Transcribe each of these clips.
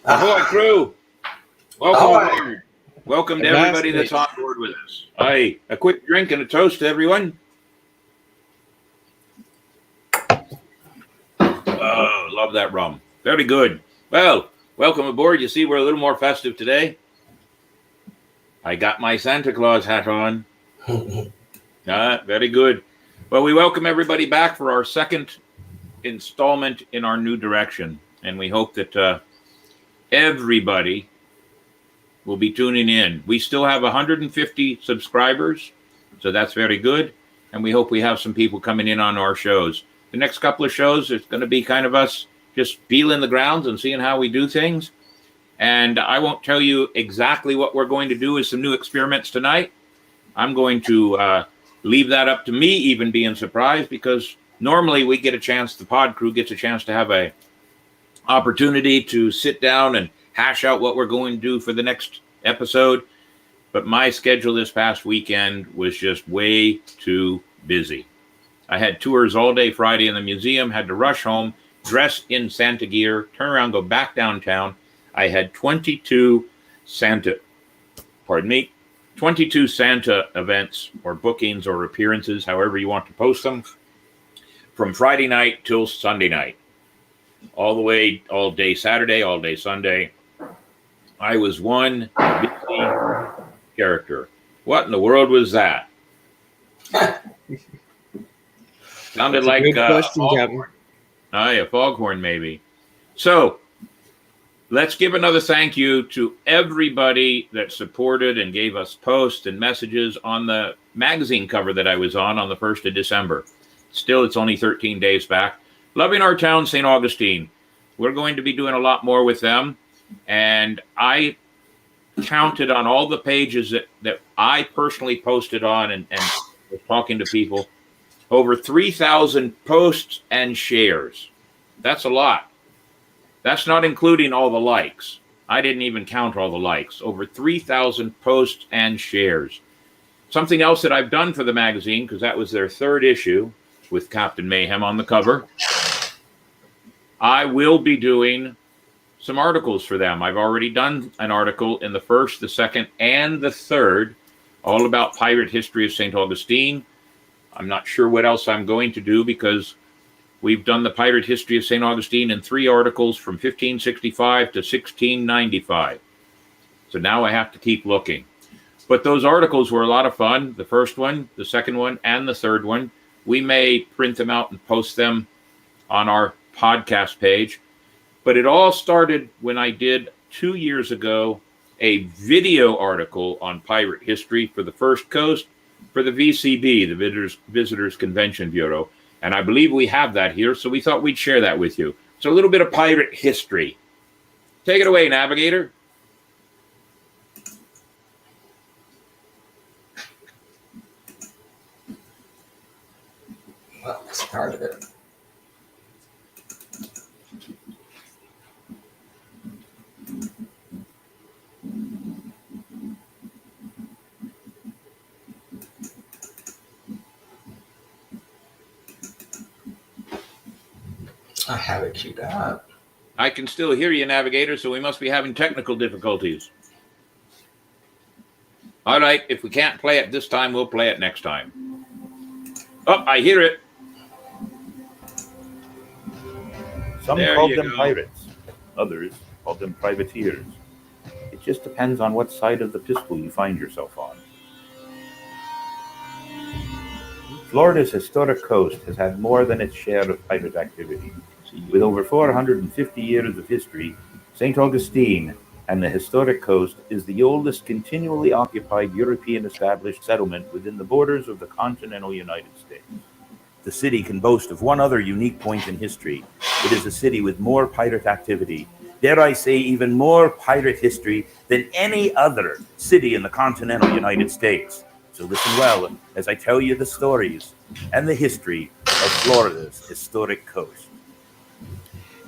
Ahoy, crew! Welcome aboard. Welcome to everybody that's on board with us. Aye, a quick drink and a toast to everyone. Oh, love that rum. Very good. Well, welcome aboard. You see, we're a little more festive today. I got my Santa Claus hat on. Very good. Well, we welcome everybody back for our second installment in our new direction. And we hope that everybody will be tuning in. We still have 150 subscribers, so that's very good. And we hope we have some people coming in on our shows. The next couple of shows, it's going to be kind of us just feeling the grounds and seeing how we do things. And I won't tell you exactly what we're going to do with some new experiments tonight. I'm going to leave that up to me, even being surprised, because normally we get a chance, the pod crew gets a chance to have a opportunity to sit down and hash out what we're going to do for the next episode. But my schedule this past weekend was just way too busy. I had tours all day Friday in the museum, had to rush home, dress in Santa gear, turn around, go back downtown. I had 22 Santa events or bookings or appearances, however you want to post them, from Friday night till Sunday night. All day Saturday, all day Sunday. I was one busy character. What in the world was that? Sounded like a foghorn. A foghorn maybe. So let's give another thank you to everybody that supported and gave us posts and messages on the magazine cover that I was on the 1st of December. Still, it's only 13 days back. Loving Our Town, St. Augustine. We're going to be doing a lot more with them. And I counted on all the pages that I personally posted on and was talking to people. Over 3,000 posts and shares. That's a lot. That's not including all the likes. I didn't even count all the likes. Over 3,000 posts and shares. Something else that I've done for the magazine, because that was their third issue with Captain Mayhem on the cover. I will be doing some articles for them. I've already done an article in the first, the second, and the third, all about pirate history of St. Augustine. I'm not sure what else I'm going to do because we've done the pirate history of St. Augustine in 3 articles from 1565 to 1695. So now I have to keep looking. But those articles were a lot of fun. The first one, the second one, and the third one. We may print them out and post them on our podcast page. But it all started when I did 2 years ago a video article on pirate history for the First Coast for the VCB, the Visitors Convention Bureau. And I believe we have that here, so we thought we'd share that with you. So a little bit of pirate history. Take it away, Navigator. Well, that's part of it. I have it queued up. I can still hear you, Navigator, so we must be having technical difficulties. All right, if we can't play it this time, we'll play it next time. Oh, I hear it. Some called them pirates. Others called them privateers. It just depends on what side of the pistol you find yourself on. Florida's historic coast has had more than its share of pirate activity. With over 450 years of history, St. Augustine and the historic coast is the oldest continually occupied European established settlement within the borders of the continental United States. The city can boast of one other unique point in history. It is a city with more pirate activity dare I say, even more pirate history than any other city in the continental United States. So listen well as I tell you the stories and the history of Florida's historic coast.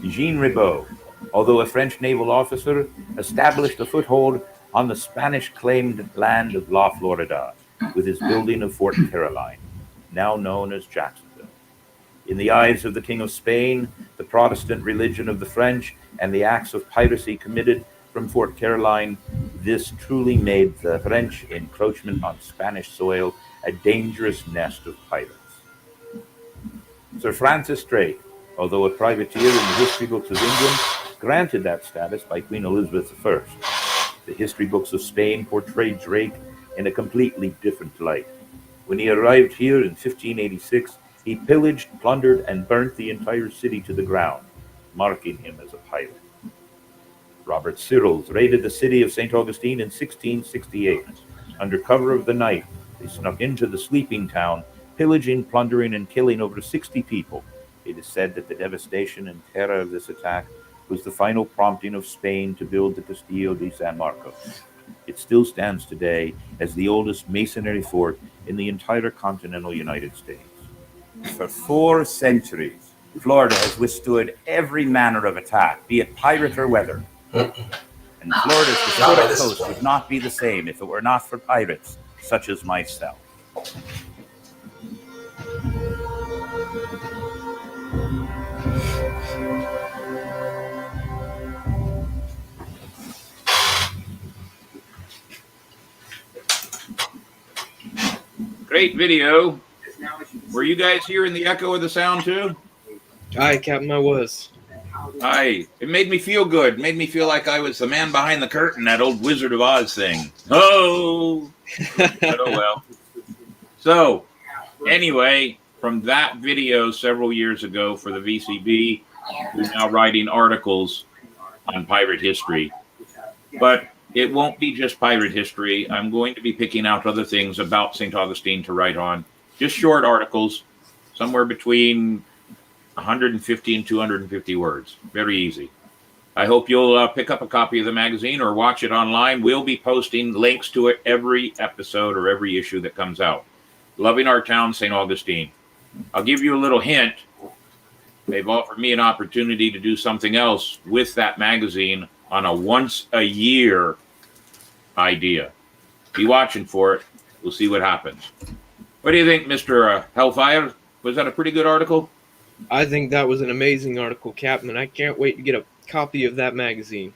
Jean Ribault, although a French naval officer, established a foothold on the Spanish-claimed land of La Florida with his building of Fort Caroline, now known as Jacksonville. In the eyes of the King of Spain, the Protestant religion of the French, and the acts of piracy committed from Fort Caroline, this truly made the French encroachment on Spanish soil a dangerous nest of pirates. Sir Francis Drake, although a privateer in the history books of England, granted that status by Queen Elizabeth I. The history books of Spain portrayed Drake in a completely different light. When he arrived here in 1586, he pillaged, plundered, and burnt the entire city to the ground, marking him as a pirate. Robert Cyrils raided the city of St. Augustine in 1668. Under cover of the night, they snuck into the sleeping town, pillaging, plundering, and killing over 60 people. It is said that the devastation and terror of this attack was the final prompting of Spain to build the Castillo de San Marcos. It still stands today as the oldest masonry fort in the entire continental United States. For 4 centuries, Florida has withstood every manner of attack, be it pirate or weather. And Florida's historic coast would not be the same if it were not for pirates such as myself. Great video. Were you guys hearing the echo of the sound too? Aye, Captain, I was. Aye. It made me feel good. It made me feel like I was the man behind the curtain, that old Wizard of Oz thing. Oh! But oh well. So, anyway, from that video several years ago for the VCB, we're now writing articles on pirate history. But it won't be just pirate history. I'm going to be picking out other things about St. Augustine to write on. Just short articles, somewhere between 150 and 250 words. Very easy. I hope you'll pick up a copy of the magazine or watch it online. We'll be posting links to it every episode or every issue that comes out. Loving our town, St. Augustine. I'll give you a little hint. They've offered me an opportunity to do something else with that magazine on a once-a-year idea. Be watching for it. We'll see what happens. What do you think, Mr. Hellfire? Was that a pretty good article? I think that was an amazing article, Captain, and I can't wait to get a copy of that magazine.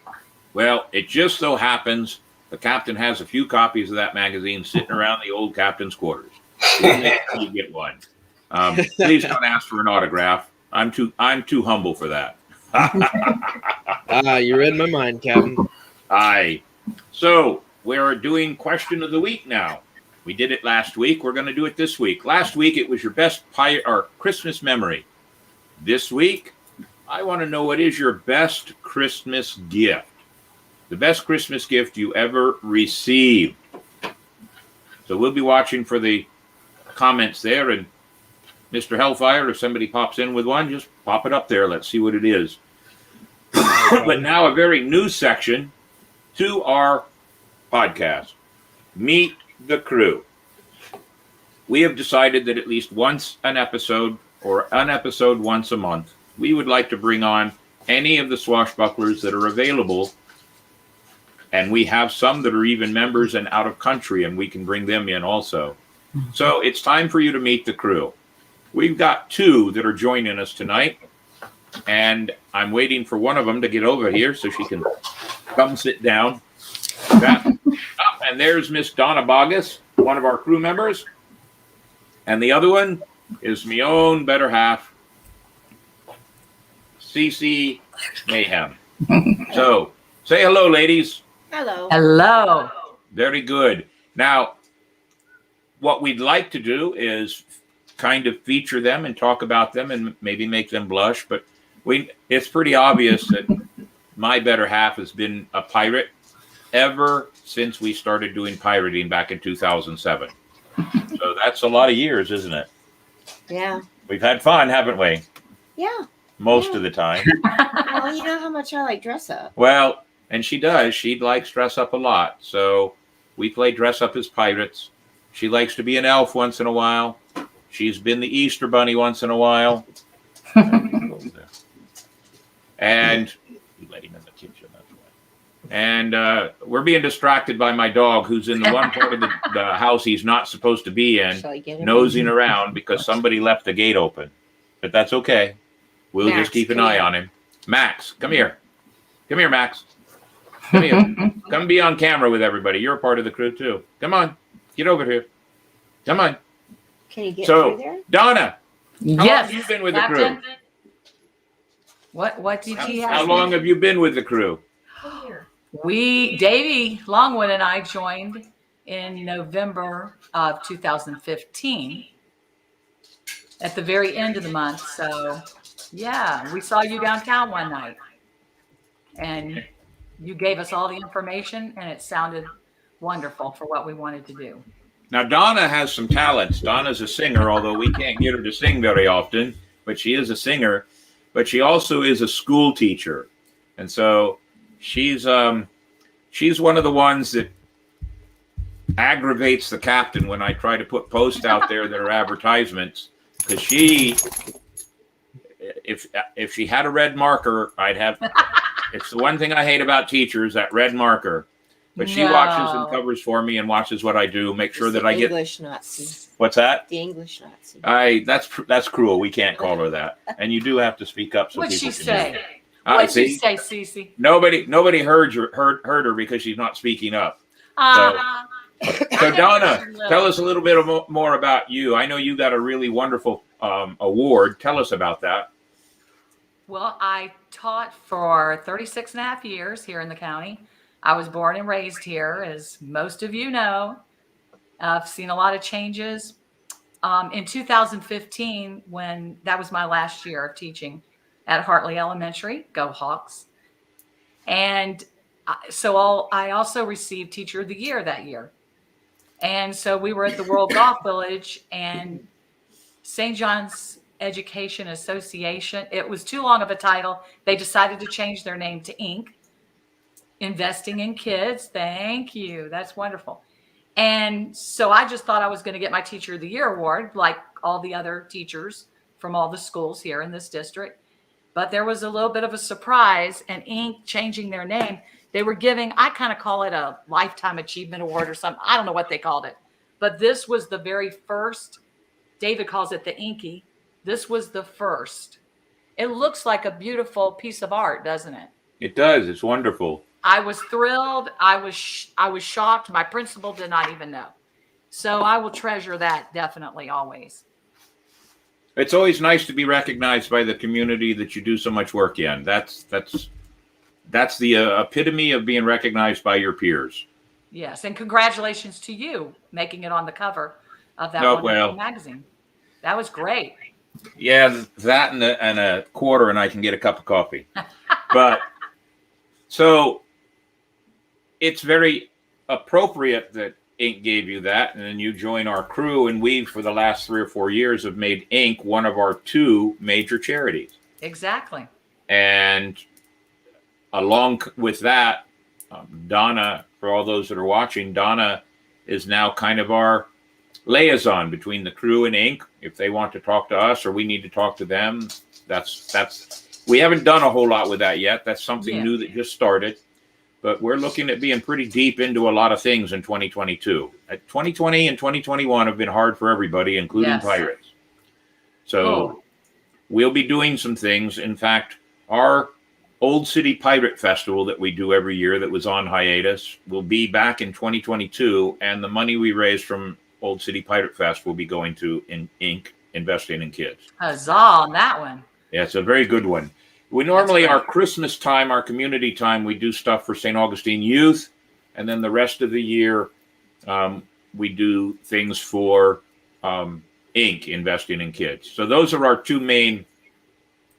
Well, it just so happens the captain has a few copies of that magazine sitting around the old captain's quarters. We'll make sure you get one. Please don't ask for an autograph. I'm too humble for that. You read my mind, Captain. Aye. So we're doing question of the week now. We did it last week. We're going to do it this week. Last week it was your best Christmas memory. This week, I want to know what is your best Christmas gift. The best Christmas gift you ever received. So we'll be watching for the comments there. And Mr. Hellfire, if somebody pops in with one, just pop it up there. Let's see what it is. But now a very new section to our podcast. Meet the Crew. We have decided that at least once an episode or an episode once a month, we would like to bring on any of the swashbucklers that are available. And we have some that are even members and out of country, and we can bring them in also. So it's time for you to meet the crew. We've got 2 that are joining us tonight, and I'm waiting for one of them to get over here so she can come sit down. And there's Miss Donna Bogus, one of our crew members. And the other one is my own better half, CC Mayhem. So, say hello, ladies. Hello. Hello. Very good. Now, what we'd like to do is kind of feature them and talk about them and maybe make them blush. But it's pretty obvious that my better half has been a pirate ever since we started doing pirating back in 2007. So that's a lot of years, isn't it? Yeah. We've had fun, haven't we? Yeah. most of the time. Well, you know how much I like dress up. Well, and she does. She likes dress up a lot. So we play dress up as pirates. She likes to be an elf once in a while. She's been the Easter Bunny once in a while. And you let him in the kitchen. That's why. And we're being distracted by my dog, who's in the one part of the house he's not supposed to be in, Shall I get him? nosing around because somebody left the gate open. But that's okay. We'll Max, just keep an come eye here. on him. Max, come here. Come here, Max. Come here. Come be on camera with everybody. You're a part of the crew too. Come on. Get over here. Come on. Can you get So, through there? Donna, how long Yes. have you been with the Captain. crew? What did he How have? long have you been with the crew? Davey Longwood and I joined in November of 2015 at the very end of the month. So yeah, we saw you downtown one night and you gave us all the information and it sounded wonderful for what we wanted to do. Now, Donna has some talents. Donna's a singer, although we can't get her to sing very often, but she is a singer. But she also is a school teacher. And so she's one of the ones that aggravates the captain when I try to put posts out there that are advertisements. Because if she had a red marker, I'd have. It's the one thing I hate about teachers, that red marker. But she watches and covers for me and watches what I do, make sure It's that the I get. English Nazi. What's that? The English Nazi. That's cruel. We can't call her that. And you do have to speak up so What'd people she can hear say? you. What'd See? she say, Cece? Nobody heard her because she's not speaking up. So Donna, tell us a little bit more about you. I know you got a really wonderful award. Tell us about that. Well, I taught for 36 and a half years here in the county. I was born and raised here, as most of you know. I've seen a lot of changes. In 2015, when that was my last year of teaching at Hartley Elementary, go Hawks. And I also received Teacher of the Year that year. And so we were at the World Golf Village and St. John's Education Association. It was too long of a title. They decided to change their name to Inc. Investing in Kids. Thank you. That's wonderful. And so I just thought I was going to get my Teacher of the Year award, like all the other teachers from all the schools here in this district. But there was a little bit of a surprise, and Inc. changing their name. They were giving, I kind of call it a Lifetime Achievement Award or something. I don't know what they called it. But this was the very first. David calls it the Inky. This was the first. It looks like a beautiful piece of art, doesn't it? It does. It's wonderful. I was thrilled. I was shocked. My principal did not even know. So I will treasure that definitely always. It's always nice to be recognized by the community that you do so much work in. That's the epitome of being recognized by your peers. Yes, and congratulations to you making it on the cover of that wonderful magazine. That was great. Yeah, that and a quarter, and I can get a cup of coffee. But so it's very appropriate that Inc. gave you that, and then you join our crew, and we, for the last 3 or 4 years, have made Inc. one of our 2 major charities. Exactly. And along with that, Donna, for all those that are watching, Donna is now kind of our liaison between the crew and Inc. If they want to talk to us or we need to talk to them, that's we haven't done a whole lot with that yet. That's something new that just started. But we're looking at being pretty deep into a lot of things in 2022. 2020 and 2021 have been hard for everybody, including pirates. So we'll be doing some things. In fact, our Old City Pirate Festival that we do every year that was on hiatus will be back in 2022. And the money we raise from Old City Pirate Fest will be going to Inc. Investing in Kids. Huzzah on that one. Yeah, it's a very good one. We normally, our Christmas time, our community time, we do stuff for St. Augustine Youth. And then the rest of the year, we do things for Inc., Investing in Kids. So those are our 2 main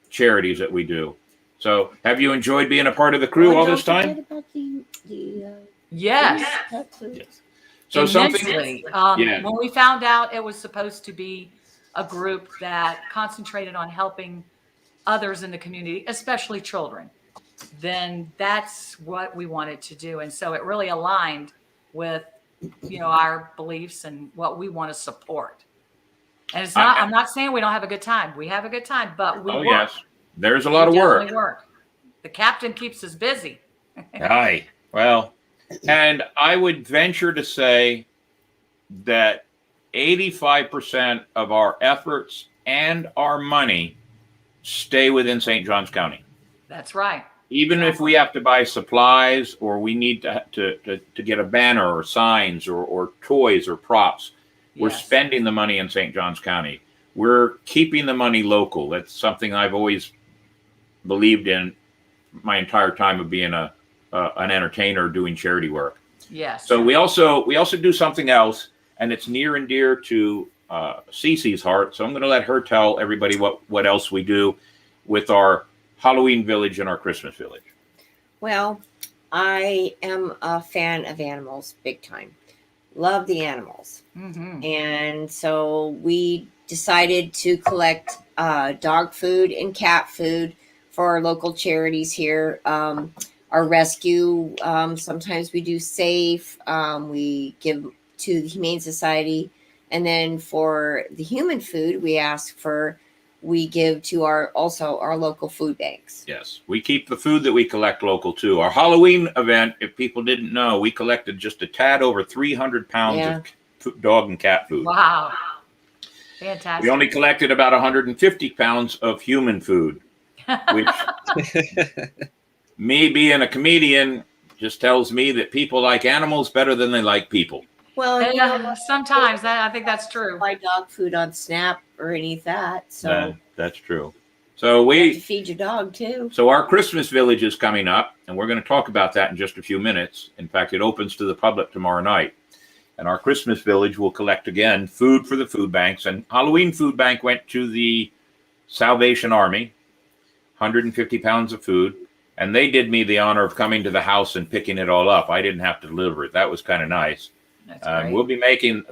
charities that we do. So have you enjoyed being a part of the crew all this time? Yes. So immensely. When we found out it was supposed to be a group that concentrated on helping others in the community, especially children, then that's what we wanted to do. And so it really aligned with, our beliefs and what we want to support. And it's not, I'm not saying we don't have a good time. We have a good time, but we work. Yes, there's a lot of We work. definitely work. The captain keeps us busy. Aye. Well, and I would venture to say that 85% of our efforts and our money stay within St. Johns County. That's right. Even if we have to buy supplies or we need to get a banner or signs or toys or props, we're Yes. spending the money in St. Johns County. We're keeping the money local. That's something I've always believed in my entire time of being an entertainer doing charity work. Yes. So we also do something else, and it's near and dear to Cece's heart. So I'm going to let her tell everybody what else we do with our Halloween village and our Christmas village. Well, I am a fan of animals, big time. Love the animals. Mhm. And so we decided to collect dog food and cat food for our local charities here. Our rescue, sometimes we do safe. We give to the Humane Society. And then for the human food, we give to our local food banks. Yes, we keep the food that we collect local too. Our Halloween event, if people didn't know, we collected just a tad over 300 pounds of dog and cat food. Wow. Fantastic. We only collected about 150 pounds of human food, which me being a comedian just tells me that people like animals better than they like people. Well, Sometimes I think that's true. buy dog food on Snap or any of that. So That's true. So you have we to feed your dog too. So our Christmas village is coming up, and we're going to talk about that in just a few minutes. In fact, it opens to the public tomorrow night. And our Christmas village will collect again food for the food banks. And Halloween food bank went to the Salvation Army, 150 pounds of food. And they did me the honor of coming to the house and picking it all up. I didn't have to deliver it. That was kind of nice. That's great. We'll be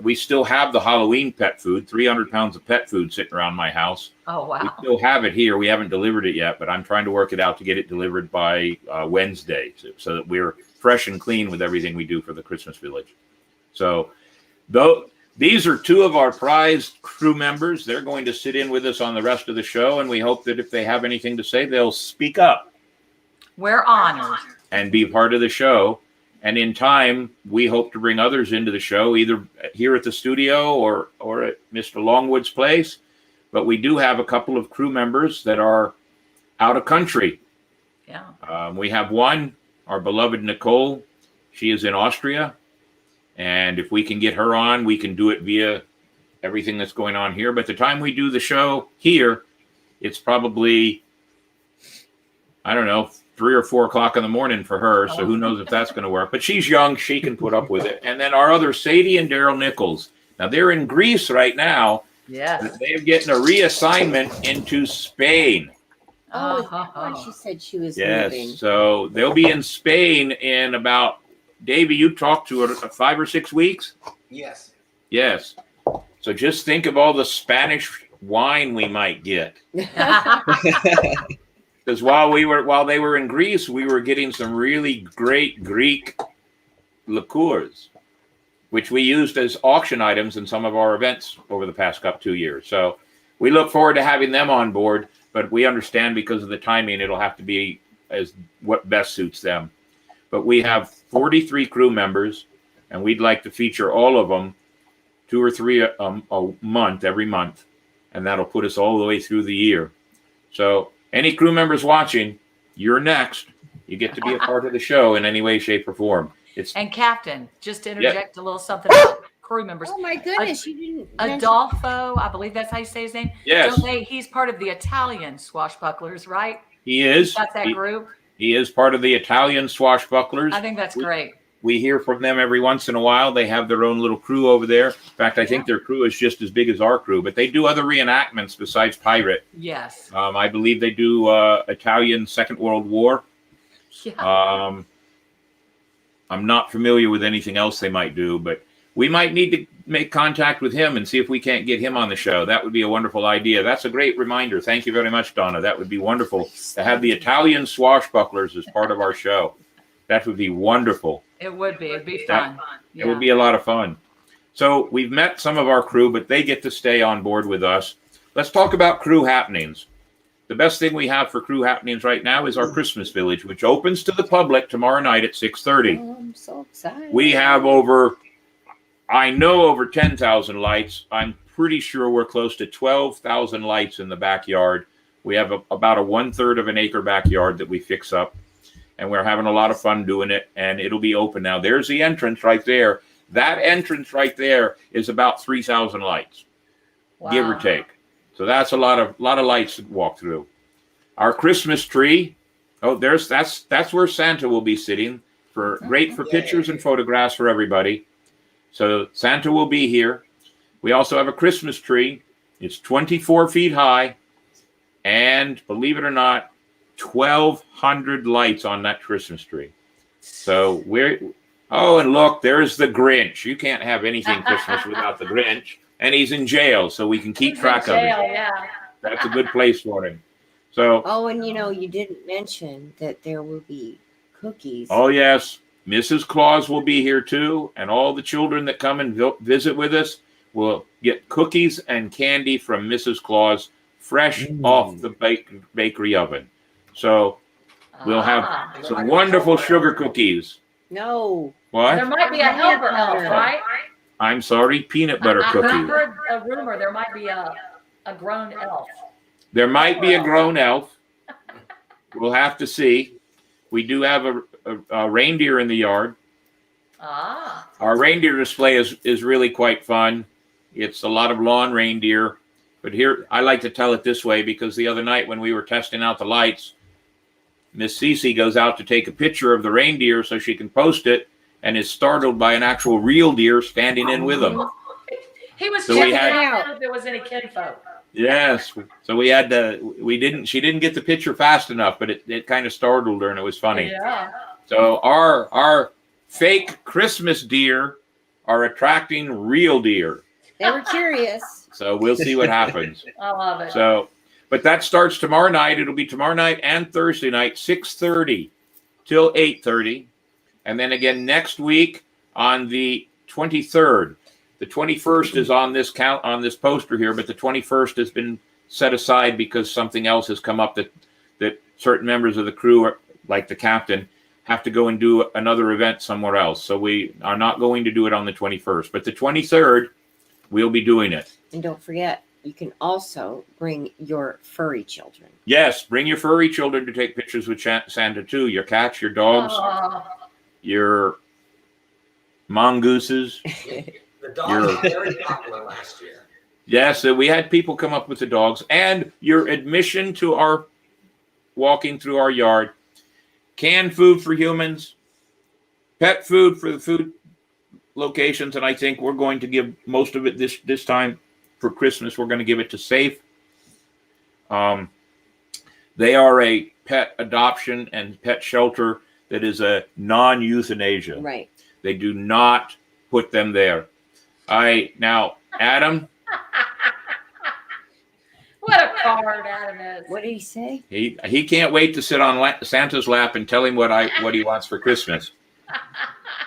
we still have the Halloween pet food, 300 pounds of pet food sitting around my house. Oh, We wow. still have it here. We haven't delivered it yet, but I'm trying to work it out to get it delivered by Wednesday so that we're fresh and clean with everything we do for the Christmas village. So these are two of our prized crew members. They're going to sit in with us on the rest of the show, and we hope that if they have anything to say, they'll speak up We're honored. and be part of the show. And in time, we hope to bring others into the show, either here at the studio or at Mr. Longwood's place. But we do have a couple of crew members that are out of country. Yeah. We have one, our beloved Nicole. She is in Austria. And if we can get her on, we can do it via everything that's going on here. But the time we do the show here, it's probably, 3 or 4 o'clock in the morning for her. So who knows if that's going to work. But she's young. She can put up with it. And then our other Sadie and Daryl Nichols. Now, they're in Greece right now. Yes. They're getting a reassignment into Spain. Oh, Uh-huh. she said she was Yes. moving. So they'll be in Spain in about, Davey, you talked to her 5 or 6 weeks? Yes. Yes. So just think of all the Spanish wine we might get. Because while they were in Greece, we were getting some really great Greek liqueurs, which we used as auction items in some of our events over the past 2 years. So we look forward to having them on board, but we understand because of the timing, it'll have to be as what best suits them. But we have 43 crew members, and we'd like to feature all of them 2 or 3 a month, every month, and that'll put us all the way through the year. So any crew members watching, you're next. You get to be a part of the show in any way, shape, or form. And Captain, just to interject a little something about crew members. Oh my goodness, you didn't mention- Adolfo, I believe that's how you say his name. Yes. He's part of the Italian swashbucklers, right? He is. That's that group. He is part of the Italian swashbucklers. I think that's great. We hear from them every once in a while. They have their own little crew over there. In fact, I think their crew is just as big as our crew, but they do other reenactments besides pirate. Yes. I believe they do Italian Second World War. Yeah. I'm not familiar with anything else they might do, but we might need to make contact with him and see if we can't get him on the show. That would be a wonderful idea. That's a great reminder. Thank you very much, Donna. That would be wonderful to have the Italian swashbucklers as part of our show. That would be wonderful. It would be. It'd be fun. It would be a lot of fun. So we've met some of our crew, but they get to stay on board with us. Let's talk about crew happenings. The best thing we have for crew happenings right now is our Christmas Village, which opens to the public tomorrow night at 6:30. Oh, I'm so excited. We have over 10,000 lights. I'm pretty sure we're close to 12,000 lights in the backyard. We have about a 1/3 of an acre backyard that we fix up, and we're having a lot of fun doing it, and it'll be open now. There's the entrance right there. That entrance right there is about 3,000 lights, give or take. So that's a lot of lights to walk through. Our Christmas tree. Oh, that's where Santa will be sitting great for pictures and photographs for everybody. So Santa will be here. We also have a Christmas tree. It's 24 feet high, and believe it or not, 1,200 lights on that Christmas tree. So and look, there's the Grinch. You can't have anything Christmas without the Grinch. And he's in jail, so we can keep track of him. Yeah. That's a good place for him. So. Oh, and you didn't mention that there will be cookies. Oh, yes. Mrs. Claus will be here too. And all the children that come and visit with us will get cookies and candy from Mrs. Claus fresh off the bakery oven. So we'll have some wonderful sugar cookies. No. What? There might be a helper elf, right? I'm sorry, peanut butter I cookies. heard a rumor there might be a grown elf. There might be a grown elf. We'll have to see. We do have a reindeer in the yard. Our reindeer display is really quite fun. It's a lot of lawn reindeer. But here, I like to tell it this way because the other night when we were testing out the lights, Miss Cece goes out to take a picture of the reindeer so she can post it, and is startled by an actual real deer standing in with them. He was So checking we had- out if there was any kinfolk. Yes. So she didn't get the picture fast enough, but it kind of startled her and it was funny. Yeah. So our fake Christmas deer are attracting real deer. They were curious. So we'll see what happens. I love it. So, but that starts tomorrow night. It'll be tomorrow night and Thursday night, 6:30 till 8:30. And then again next week on the 23rd. The 21st is on this poster here, but the 21st has been set aside because something else has come up that certain members of the crew, like the captain, have to go and do another event somewhere else. So we are not going to do it on the 21st, but the 23rd, we'll be doing it. And don't forget, you can also bring your furry children. Yes, bring your furry children to take pictures with Santa too. Your cats, your dogs, your mongooses. The dogs were very popular last year. Yes, we had people come up with the dogs. And your admission to our walking through our yard. Canned food for humans. Pet food for the food locations. And I think we're going to give most of it this time for Christmas. We're going to give it to Safe. They are a pet adoption and pet shelter that is a non-euthanasia. Right. They do not put them there. Now, Adam. What a card Adam is. What did he say? He can't wait to sit on Santa's lap and tell him what he wants for Christmas.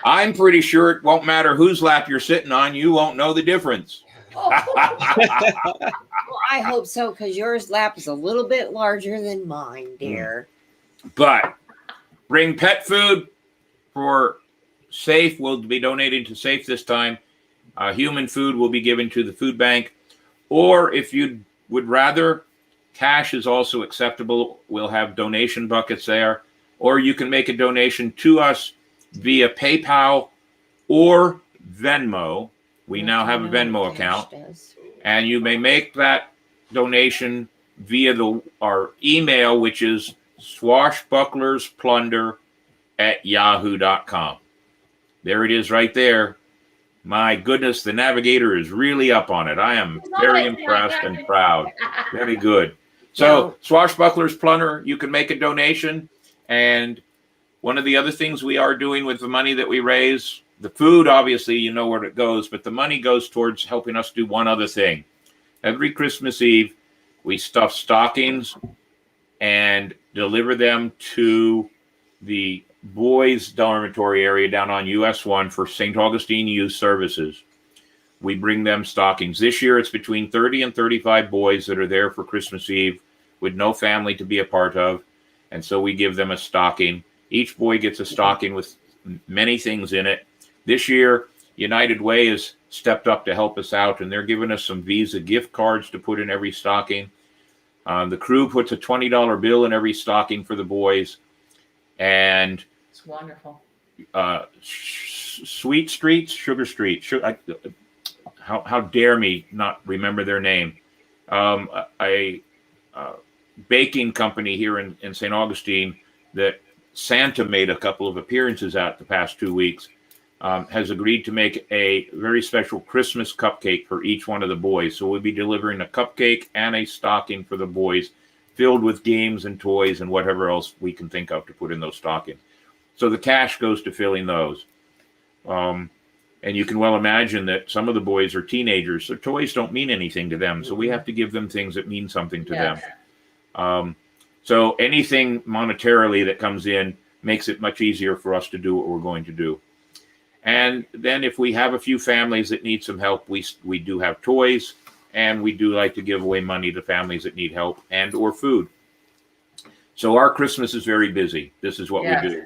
I'm pretty sure it won't matter whose lap you're sitting on. You won't know the difference. Well, I hope so, because yours lap is a little bit larger than mine, dear. But bring pet food for Safe. We'll be donating to Safe this time. Human food will be given to the food bank. Or if you would rather, cash is also acceptable. We'll have donation buckets there. Or you can make a donation to us via PayPal or Venmo. We now have a Venmo account. And you may make that donation via our email, which is swashbucklersplunder@yahoo.com. There it is right there. My goodness, the navigator is really up on it. I am very impressed and proud. Very good. So, Swashbucklers Plunder, you can make a donation. And one of the other things we are doing with the money that we raise, the food, obviously, you know where it goes, but the money goes towards helping us do one other thing. Every Christmas Eve, we stuff stockings and deliver them to the boys' dormitory area down on US 1 for St. Augustine Youth Services. We bring them stockings. This year, it's between 30 and 35 boys that are there for Christmas Eve with no family to be a part of. And so we give them a stocking. Each boy gets a stocking with many things in it. This year, United Way has stepped up to help us out, and they're giving us some Visa gift cards to put in every stocking. The crew puts a $20 bill in every stocking for the boys. And It's wonderful. Sweet Streets, Sugar Street. How dare me not remember their name? A baking company here in St. Augustine that Santa made a couple of appearances at the past 2 weeks, has agreed to make a very special Christmas cupcake for each one of the boys. So we'll be delivering a cupcake and a stocking for the boys, filled with games and toys and whatever else we can think of to put in those stockings. So the cash goes to filling those. And you can well imagine that some of the boys are teenagers, so toys don't mean anything to them. So we have to give them things that mean something to them. So anything monetarily that comes in makes it much easier for us to do what we're going to do. And then if we have a few families that need some help, we do have toys, and we do like to give away money to families that need help and or food. So our Christmas is very busy. This is what we do.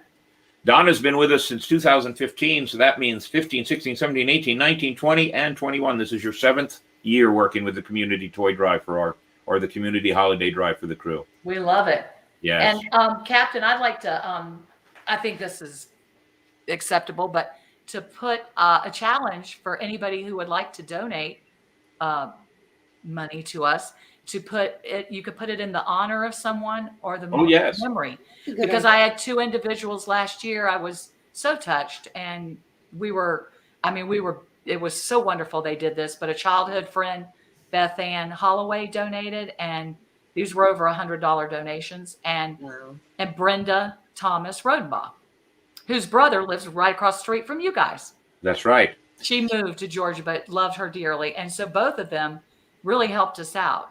Donna's been with us since 2015, so that means 15, 16, 17, 18, 19, 20, and 21. This is your 7th year working with the community toy drive or the community holiday drive for the crew. We love it. Yes. And Captain, I'd like to, I think this is acceptable, but to put a challenge for anybody who would like to donate money to us, to put it, you could put it in the honor of someone or the memory. Because I had 2 individuals last year. I was so touched, and it was so wonderful they did this, but a childhood friend, Beth Ann Holloway, donated, and these were over $100 donations. And Brenda Thomas Rodenbach, whose brother lives right across the street from you guys. That's right. She moved to Georgia, but loved her dearly. And so both of them really helped us out.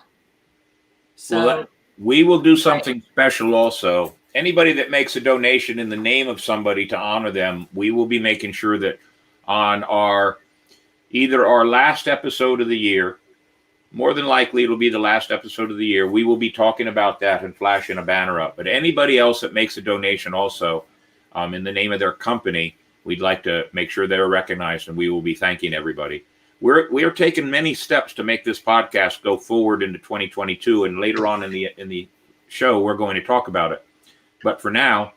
So we will do something special also. Anybody that makes a donation in the name of somebody to honor them, we will be making sure that on either our last episode of the year, more than likely it'll be the last episode of the year, we will be talking about that and flashing a banner up. But anybody else that makes a donation also in the name of their company, we'd like to make sure they're recognized, and we will be thanking everybody. We are taking many steps to make this podcast go forward into 2022, and later on in the show, we're going to talk about it. But for now,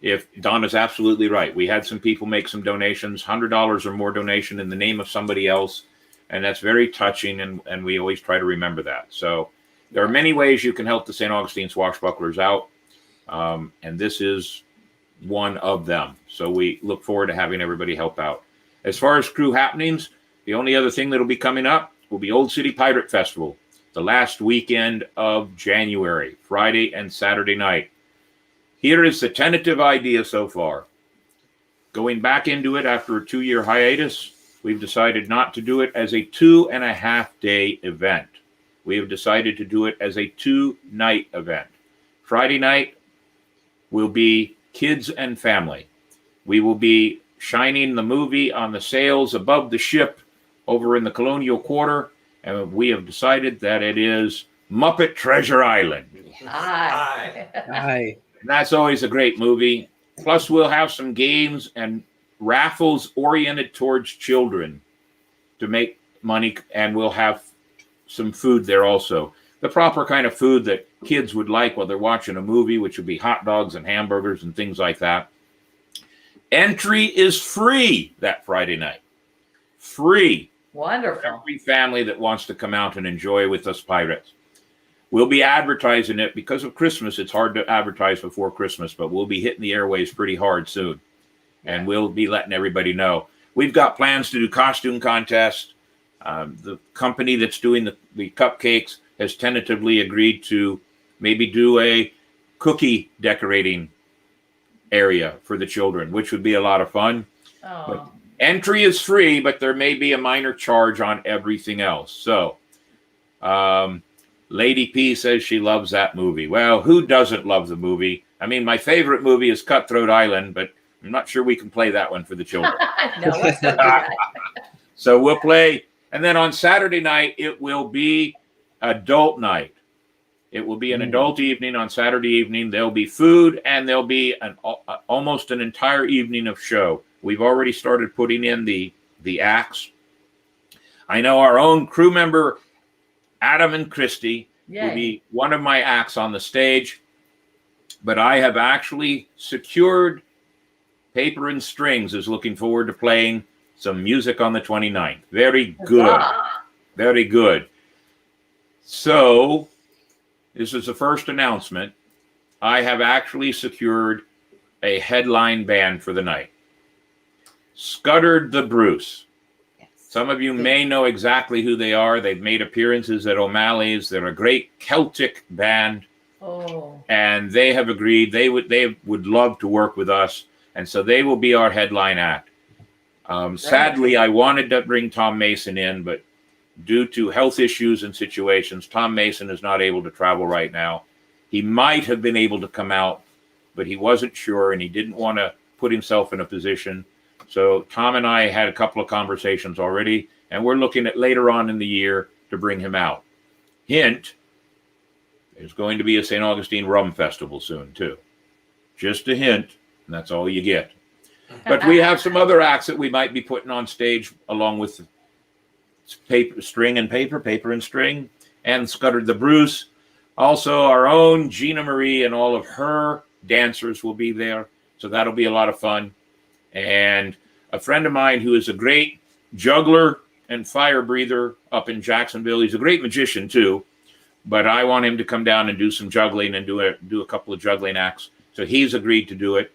if Donna's absolutely right, we had some people make some donations, $100 or more donation in the name of somebody else, and that's very touching, and we always try to remember that. So there are many ways you can help the St. Augustine Swashbucklers out, and this is one of them. So we look forward to having everybody help out. As far as crew happenings, the only other thing that'll be coming up will be Old City Pirate Festival, the last weekend of January, Friday and Saturday night. Here is the tentative idea so far. Going back into it after a 2-year hiatus, we've decided not to do it as a 2.5-day event. We have decided to do it as a 2-night event. Friday night will be kids and family. We will be shining the movie on the sails above the ship over in the Colonial Quarter, and we have decided that it is Muppet Treasure Island. Hi. Hi. And that's always a great movie. Plus, we'll have some games and raffles oriented towards children to make money, and we'll have some food there also. The proper kind of food that kids would like while they're watching a movie, which would be hot dogs and hamburgers and things like that. Entry is free that Friday night. Free. Wonderful. Every family that wants to come out and enjoy with us pirates. We'll be advertising it because of Christmas. It's hard to advertise before Christmas, but we'll be hitting the airwaves pretty hard soon. And we'll be letting everybody know. We've got plans to do costume contests. The company that's doing the cupcakes has tentatively agreed to maybe do a cookie decorating area for the children, which would be a lot of fun. Oh, Entry is free, but there may be a minor charge on everything else. So, Lady P says she loves that movie. Well, who doesn't love the movie? I mean, my favorite movie is Cutthroat Island, but I'm not sure we can play that one for the children. no, let's not do that. So we'll play. And then on Saturday night, it will be adult night. It will be an adult evening on Saturday evening. There'll be food and there'll be almost an entire evening of show. We've already started putting in the acts. I know our own crew member, Adam and Christy, will Yay. be one of my acts on the stage. But I have actually secured Paper and Strings is looking forward to playing some music on the 29th. Very good. Huzzah. Very good. So, this is the first announcement. I have actually secured a headline band for the night. Scuddered the Bruce. Yes. Some of you may know exactly who they are. They've made appearances at O'Malley's. They're a great Celtic band, Oh, and they have agreed they would love to work with us, and so they will be our headline act. Sadly, I wanted to bring Tom Mason in, but due to health issues and situations, Tom Mason is not able to travel right now. He might have been able to come out, but he wasn't sure, and he didn't want to put himself in a position. So Tom and I had a couple of conversations already, and we're looking at later on in the year to bring him out. Hint, there's going to be a St. Augustine Rum Festival soon, too. Just a hint, and that's all you get. But we have some other acts that we might be putting on stage along with Paper, String and Paper, Paper and String, and Scuddered the Bruce. Also, our own Gina Marie and all of her dancers will be there. So that'll be a lot of fun. And a friend of mine who is a great juggler and fire breather up in Jacksonville. He's a great magician too, but I want him to come down and do some juggling and do a couple of juggling acts. So he's agreed to do it.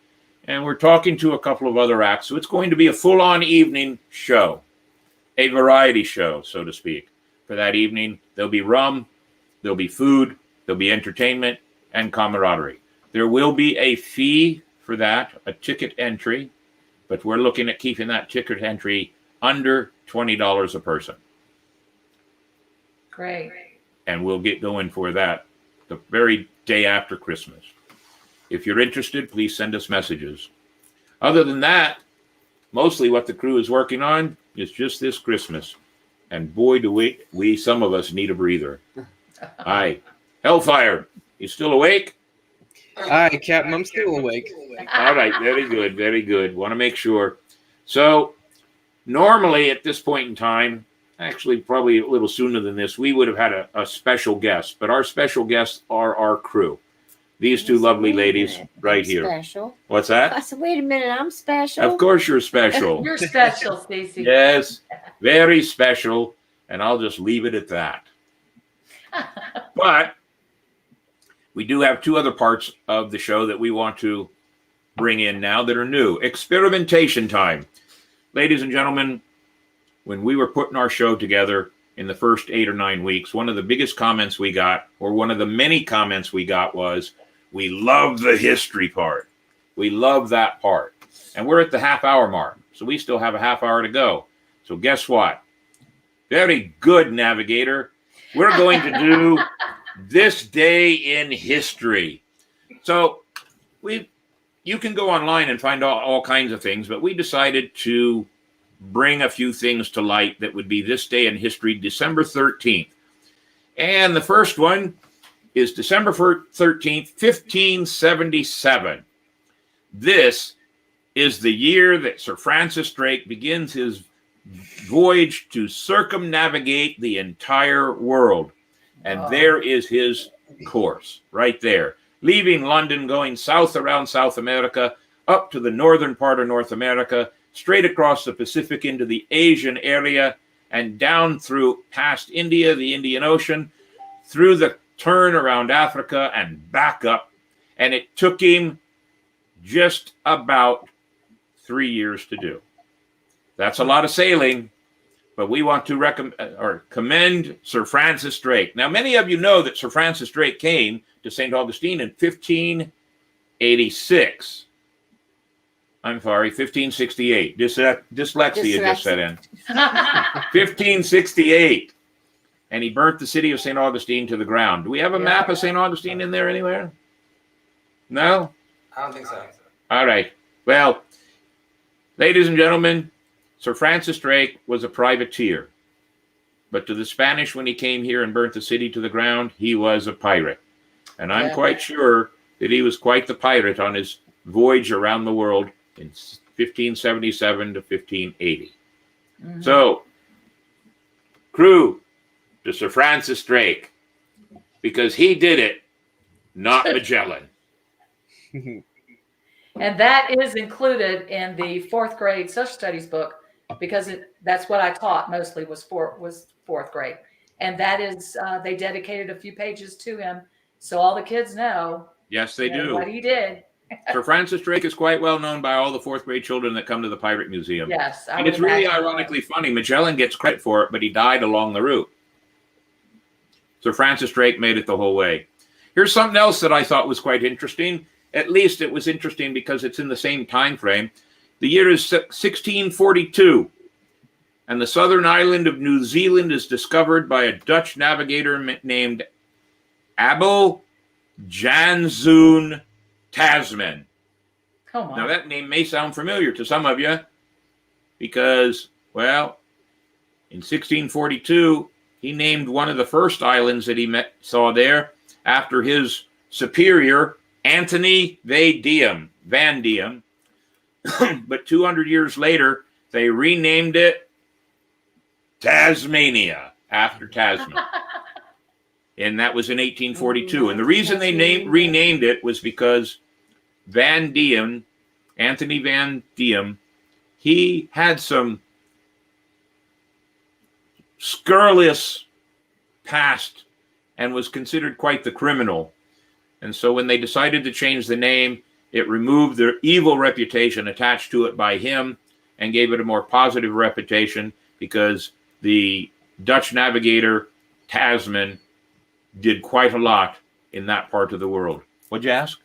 And we're talking to a couple of other acts. So it's going to be a full-on evening show, a variety show, so to speak. For that evening, there'll be rum, there'll be food, there'll be entertainment, and camaraderie. There will be a fee for that, a ticket entry, but we're looking at keeping that ticket entry under $20 a person. great. And we'll get going for that the very day after Christmas. If you're interested, please send us messages. Other than that, mostly what the crew is working on is just this Christmas. And boy, do we some of us need a breather. Hi. Hellfire, you still awake? Hi, Captain. I'm still awake. All right, very good, very good. Want to make sure. So normally at this point in time, actually probably a little sooner than this, we would have had a special guest, but our special guests are our crew. These two lovely ladies right here. Special. What's I that? said, wait a minute, I'm special. Of course you're special. You're special, Stacy. Yes, very special, and I'll just leave it at that. But we do have two other parts of the show that we want to bring in now that are new. Experimentation time. Ladies and gentlemen, when we were putting our show together in the first 8 or 9 weeks, one of the biggest comments we got, or one of the many comments we got, was, we love the history part. We love that part. And we're at the half-hour mark, so we still have a half hour to go. So guess what? Very good, Navigator. We're going to do this day in history. So you can go online and find all kinds of things, but we decided to bring a few things to light that would be this day in history, December 13th. And the first one is December 13th, 1577. This is the year that Sir Francis Drake begins his voyage to circumnavigate the entire world. And there is his course right there, leaving London, going south around South America, up to the northern part of North America, straight across the Pacific into the Asian area, and down through past India, the Indian Ocean, through the turn around Africa and back up. And it took him just about 3 years to do. That's a lot of sailing, but we want to commend Sir Francis Drake. Now, many of you know that Sir Francis Drake came to St. Augustine in 1586. I'm sorry, 1568. Dyslexia just set in. 1568. And he burnt the city of St. Augustine to the ground. Do we have a map of St. Augustine in there anywhere? No? I don't think so. All right. Well, ladies and gentlemen, Sir Francis Drake was a privateer. But to the Spanish, when he came here and burnt the city to the ground, he was a pirate. And I'm quite sure that he was quite the pirate on his voyage around the world in 1577 to 1580. Mhm. So, crew to Sir Francis Drake, because he did it, not Magellan. And that is included in the fourth grade social studies book because that's what I taught mostly was fourth grade. And that is, they dedicated a few pages to him. So all the kids know Yes, they do. what he did. Sir Francis Drake is quite well known by all the fourth grade children that come to the Pirate Museum. Yes. I And would it's really imagine. ironically funny. Magellan gets credit for it, but he died along the route. Sir Francis Drake made it the whole way. Here's something else that I thought was quite interesting. At least it was interesting because it's in the same time frame. The year is 1642, and the southern island of New Zealand is discovered by a Dutch navigator named Abel Janzoon Tasman. Come on. Now, that name may sound familiar to some of you because, well, in 1642, he named one of the first islands that he saw there after his superior, Anthony Van Diem. But 200 years later, they renamed it Tasmania after Tasman. And that was in 1842. And the reason they renamed it was because Van Diem, Anthony Van Diem, he had some scurrilous past and was considered quite the criminal. And so when they decided to change the name, it removed the evil reputation attached to it by him and gave it a more positive reputation because the Dutch navigator Tasman did quite a lot in that part of the world. What'd you ask?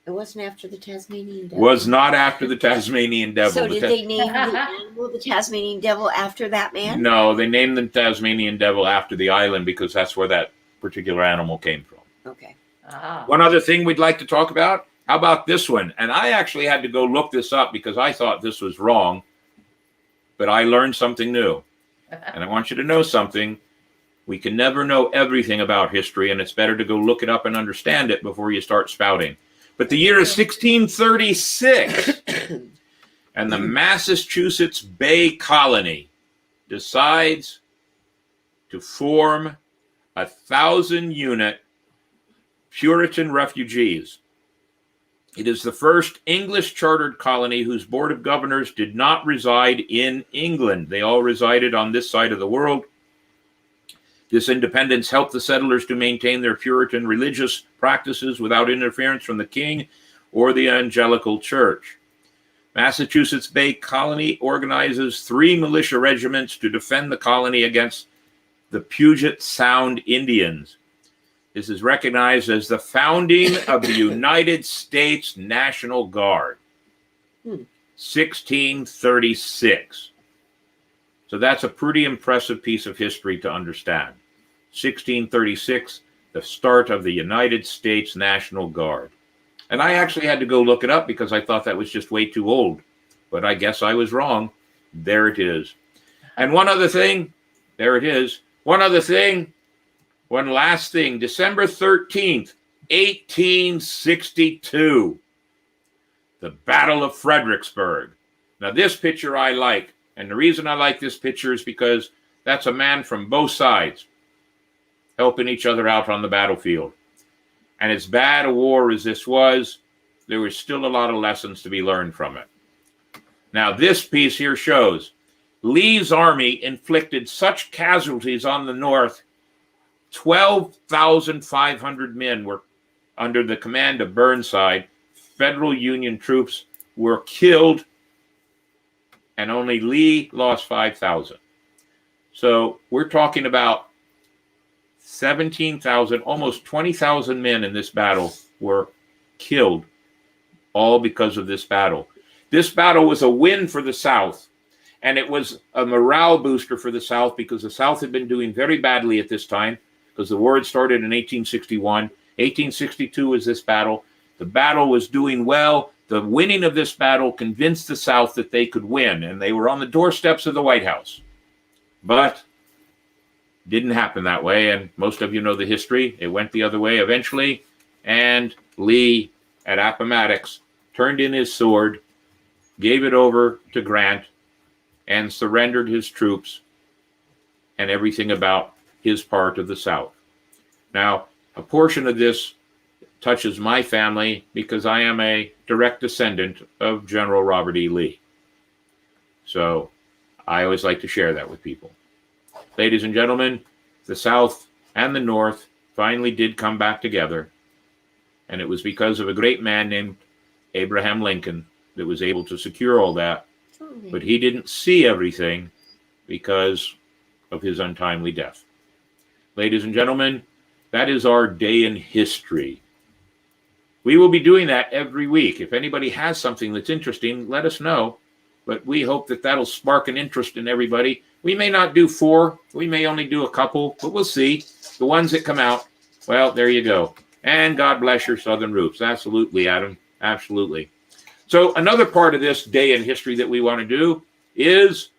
It wasn't after the Tasmanian devil. Was not after the Tasmanian devil. So The did they name the animal the Tasmanian devil after that man? No, they named the Tasmanian devil after the island because that's where that particular animal came from. Okay. Ah. One other thing we'd like to talk about. How about this one? And I actually had to go look this up because I thought this was wrong, but I learned something new. And I want you to know something. We can never know everything about history, and it's better to go look it up and understand it before you start spouting. But the year is 1636, and the Massachusetts Bay Colony decides to form 1,000-unit Puritan refugees. It is the first English chartered colony whose board of governors did not reside in England. They all resided on this side of the world. This independence helped the settlers to maintain their Puritan religious practices without interference from the king or the Evangelical Church. Massachusetts Bay Colony organizes 3 militia regiments to defend the colony against the Puget Sound Indians. This is recognized as the founding of the United States National Guard. 1636. So that's a pretty impressive piece of history to understand. 1636, the start of the United States National Guard. And I actually had to go look it up because I thought that was just way too old. But I guess I was wrong. There it is. And one other thing, there it is. One other thing, one last thing, December 13th, 1862, the Battle of Fredericksburg. Now this picture I like, and the reason I like this picture is because that's a man from both sides helping each other out on the battlefield. And as bad a war as this was, there was still a lot of lessons to be learned from it. Now this piece here shows Lee's army inflicted such casualties on the North. 12,500 men were under the command of Burnside. Federal Union troops were killed, and only Lee lost 5,000. So we're talking about 17,000, almost 20,000 men in this battle were killed, all because of this battle. This battle was a win for the South, and it was a morale booster for the South because the South had been doing very badly at this time because the war had started in 1861. 1862 was this battle. The battle was doing well. The winning of this battle convinced the South that they could win, and they were on the doorsteps of the White House. But didn't happen that way, and most of you know the history. It went the other way eventually, and Lee at Appomattox turned in his sword, gave it over to Grant, and surrendered his troops and everything about his part of the South. Now, a portion of this touches my family because I am a direct descendant of General Robert E. Lee. So I always like to share that with people. Ladies and gentlemen, the South and the North finally did come back together, and it was because of a great man named Abraham Lincoln that was able to secure all that, but he didn't see everything because of his untimely death. Ladies and gentlemen, that is our day in history. We will be doing that every week. If anybody has something that's interesting, let us know. But we hope that that'll spark an interest in everybody. We may not do 4. We may only do a couple, but we'll see. The ones that come out, well, there you go. And God bless your Southern roots. Absolutely, Adam. Absolutely. So another part of this day in history that we want to do is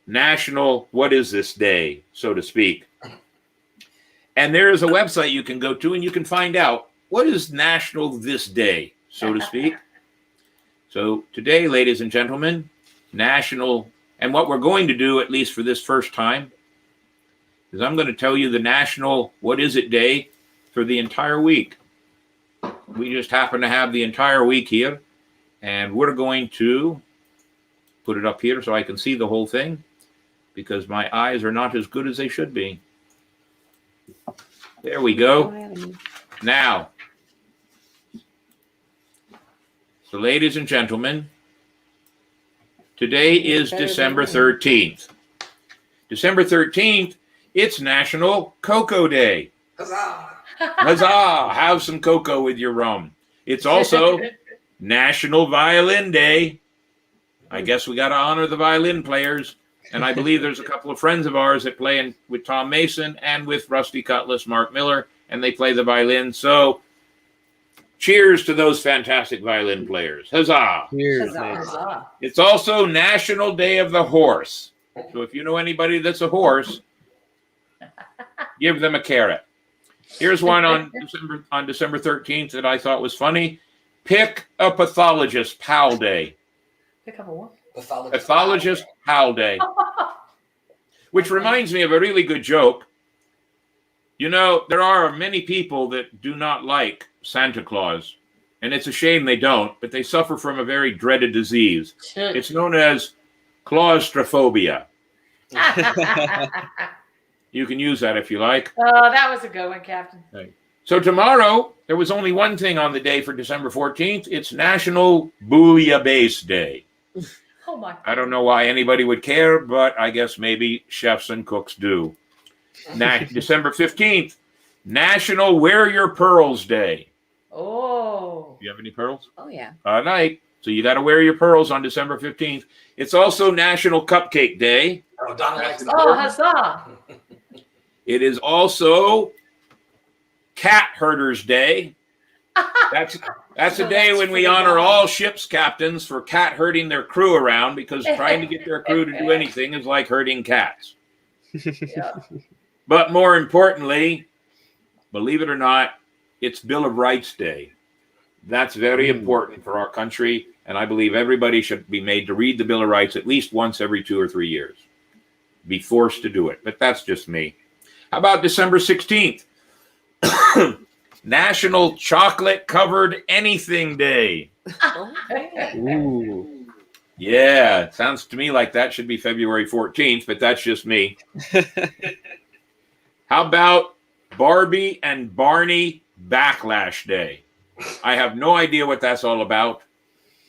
National What Is This Day, so to speak. And there is a website you can go to and you can find out what is National This Day, so to speak. So today, ladies and gentlemen, National, and what we're going to do, at least for this first time, is I'm going to tell you the National What Is It Day for the entire week. We just happen to have the entire week here, and we're going to put it up here so I can see the whole thing because my eyes are not as good as they should be. There we go. Now, so ladies and gentlemen, today is December 13th. December 13th, it's National Cocoa Day. Huzzah! Huzzah! Have some cocoa with your rum. It's also National Violin Day. I guess we got to honor the violin players. And I believe there's a couple of friends of ours that play with Tom Mason and with Rusty Cutlass, Mark Miller, and they play the violin. So cheers to those fantastic violin players. Huzzah! Cheers, Huzzah. man. Huzzah. It's also National Day of the Horse. So if you know anybody that's a horse, give them a carrot. Here's one on December 13th that I thought was funny. Pick a Pathologist Pal Day. Pick up a what? Pathologist Pal Day. Which reminds me of a really good joke. You know, there are many people that do not like Santa Claus. And it's a shame they don't, but they suffer from a very dreaded disease. It's known as claustrophobia. You can use that if you like. Oh, that was a good one, Captain. So tomorrow, there was only one thing on the day for December 14th. It's National Bouillabaisse Day. Oh, my. I don't know why anybody would care, but I guess maybe chefs and cooks do. December 15th, National Wear Your Pearls Day. Oh. You have any pearls? Oh, yeah. All right. So you got to wear your pearls on December 15th. It's also National Cupcake Day. Oh, Donna likes that. Oh, huzzah. It is also Cat Herders Day. That's a day when we honor all ship's captains for cat herding their crew around because trying to get their crew to do anything is like herding cats. Yeah. But more importantly, believe it or not, it's Bill of Rights Day. That's very important for our country, and I believe everybody should be made to read the Bill of Rights at least once every 2 or 3 years. Be forced to do it, but that's just me. How about December 16th? National Chocolate Covered Anything Day. Ooh. Yeah, it sounds to me like that should be February 14th, but that's just me. How about Barbie and Barney Backlash Day? I have no idea what that's all about,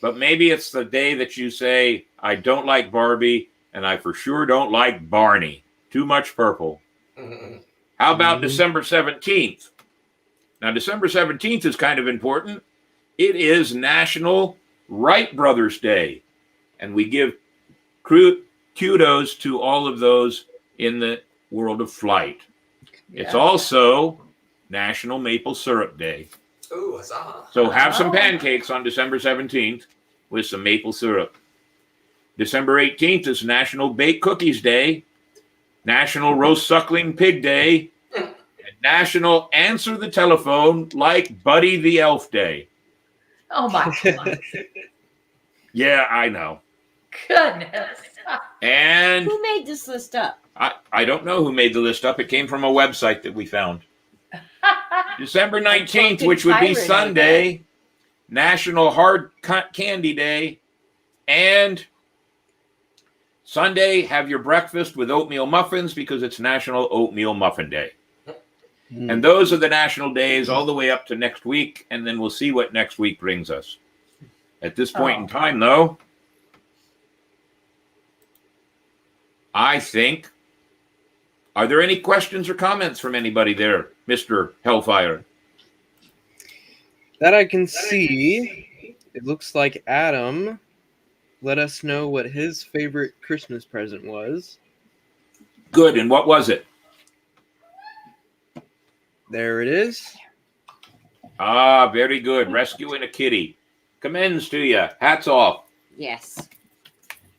but maybe it's the day that you say, I don't like Barbie, and I for sure don't like Barney. Too much purple. How about December 17th? Now, December 17th is kind of important. It is National Wright Brothers Day. And we give kudos to all of those in the world of flight. It's Yeah. also National Maple Syrup Day. Ooh, huzzah. So have some Oh. pancakes on December 17th with some maple syrup. December 18th is National Baked Cookies Day, National Roast Suckling Pig Day, and National Answer the Telephone like Buddy the Elf Day. Oh my Yeah, I know. goodness. And Who made this list up? I don't know who made the list up. It came from a website that we found. December 19th, which would be Pirate, I Sunday, National Hard Candy Day, and Sunday, have your breakfast with oatmeal muffins because it's National Oatmeal Muffin Day. And those are the national days all the way up to next week, and then we'll see what next week brings us. At this point in time, though, I think, are there any questions or comments from anybody there, Mr. Hellfire? That I can see. It looks like Adam let us know what his favorite Christmas present was. Good, and what was it? There it is. Ah, very good. Rescuing a kitty. Commends to you. Hats off. Yes.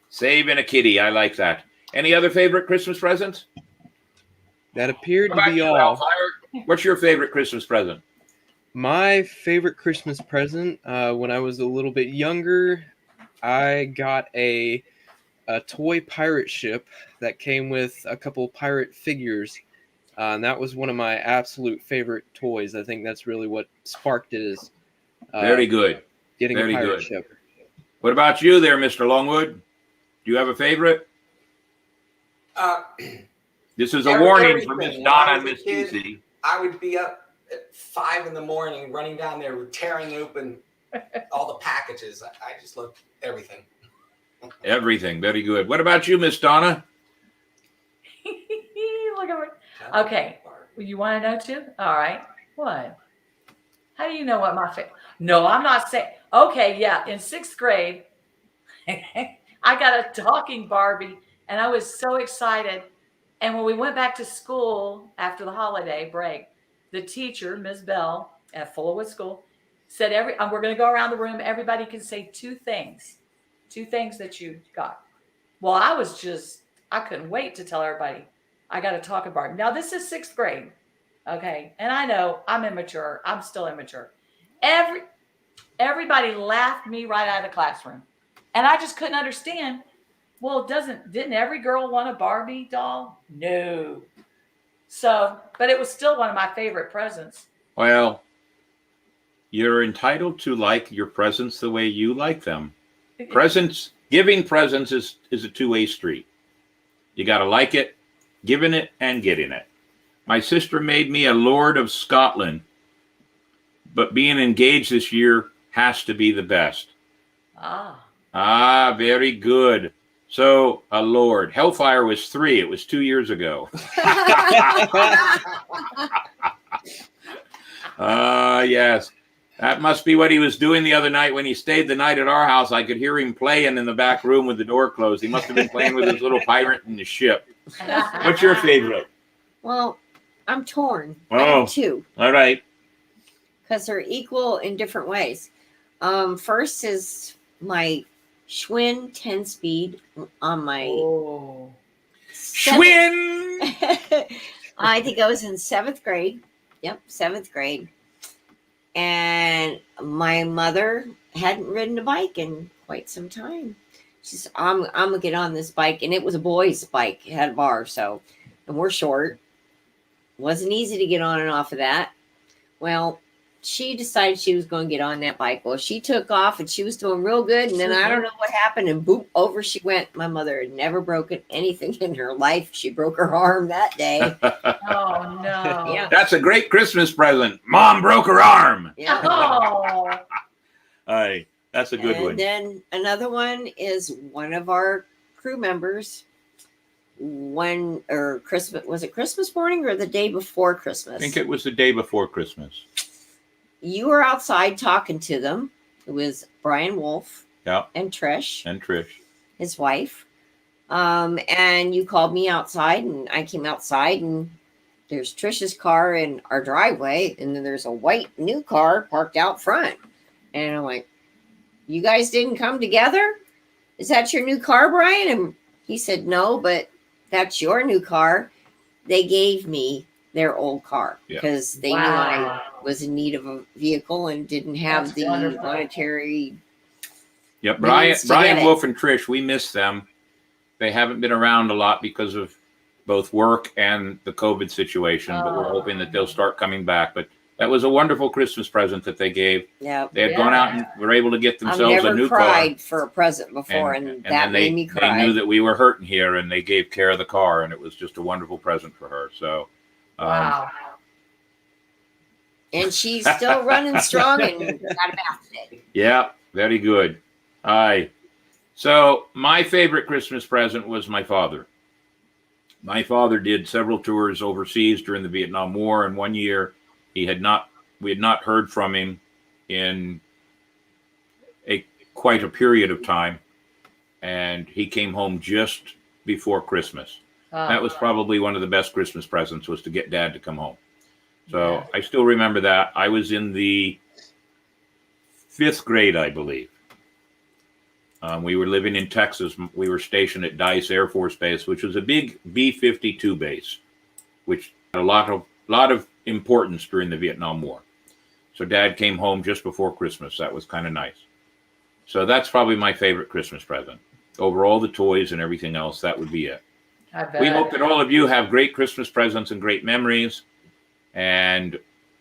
Saving a kitty. I like that. Any other favorite Christmas presents? That appeared What to about be you, all. Hellfire? What's your favorite Christmas present? My favorite Christmas present, when I was a little bit younger, I got a toy pirate ship that came with a couple pirate figures. And that was one of my absolute favorite toys. I think that's really what sparked it, is Very good. getting very a pirate good. ship. What about you there, Mr. Longwood? Do you have a favorite? This is a warning for Miss everything. Donna When I and was a Miss kid, Susie. I would be up at 5 in the morning running down there tearing open all the packages. I just loved everything. Everything. Very good. What about you, Miss Donna? Look at what. Okay. You want to know too? All right. What? How do you know what my favorite? No, I'm not saying. Okay, yeah. In 6th grade, I got a talking Barbie, and I was so excited. And when we went back to school after the holiday break, the teacher, Ms. Bell, at Fullwood School, said we're going to go around the room. Everybody can say 2 things that you got. Well, I couldn't wait to tell everybody I got a talking Barbie. Now, this is 6th grade, okay? And I know I'm immature. I'm still immature. Everybody laughed me right out of the classroom. And I just couldn't understand. Well, didn't every girl want a Barbie doll? No. So, but it was still one of my favorite presents. Well, you're entitled to like your presents the way you like them. Giving presents is a two-way street. You got to like it, giving it, and getting it. My sister made me a Lord of Scotland, but being engaged this year has to be the best. Ah, very good. So, a Lord. Hellfire was 3. It was 2 years ago. Yes. That must be what he was doing the other night when he stayed the night at our house. I could hear him playing in the back room with the door closed. He must have been playing with his little pirate in the ship. What's your favorite? Well, I'm torn. I Oh. have 2 All right. because they're equal in different ways. First is my Schwinn 10-speed on my Oh. Schwinn! I think I was in 7th grade. Yep, 7th grade. And my mother hadn't ridden a bike in quite some time. She said, I'm gonna get on this bike. And it was a boy's bike. It had a bar, and we're short. Wasn't easy to get on and off of that. Well, she decided she was going to get on that bike. Well, she took off and she was doing real good. And then I don't know what happened. And boop, over she went. My mother had never broken anything in her life. She broke her arm that day. Oh, no. Yeah. That's a great Christmas present. Mom broke her arm. Yeah. Oh. Aye, that's a good And one. then another one is one of our crew members. Christmas, was it Christmas morning or the day before Christmas? I think it was the day before Christmas. You were outside talking to them, It was Brian Wolf Yeah. and Trish, And Trish. his wife. And you called me outside, and I came outside, and there's Trish's car in our driveway, and then there's a white new car parked out front. And I'm like, you guys didn't come together? Is that your new car, Brian? And he said, no, but that's your new car. They gave me their old car because they knew I was in need of a vehicle and didn't have That's the wonderful. monetary. Yep. means to Brian get it. Wolf and Trish, we miss them. They haven't been around a lot because of both work and the COVID situation, but we're hoping that they'll start coming back. But that was a wonderful Christmas present that they gave. Yeah. They had gone out and were able to get I've themselves a never new cried car. for a present before, and that then made me they cry. knew that we were hurting here, and they gave care of the car, and it was just a wonderful present for her. So, Wow. And she's still running strong and got a bath today. yeah, very good. Aye. So my favorite Christmas present was my father. My father did several tours overseas during the Vietnam War, and one year we had not heard from him in quite a period of time, and he came home just before Christmas. That was probably one of the best Christmas presents, was to get Dad to come home. So Yeah. I still remember that. I was in the 5th grade, I believe. We were living in Texas. We were stationed at Dice Air Force Base, which was a big B-52 base, which had a lot of importance during the Vietnam War. So Dad came home just before Christmas. That was kind of nice. So that's probably my favorite Christmas present. Over all the toys and everything else, that would be it. I bet. We hope that all of you have great Christmas presents and great memories. And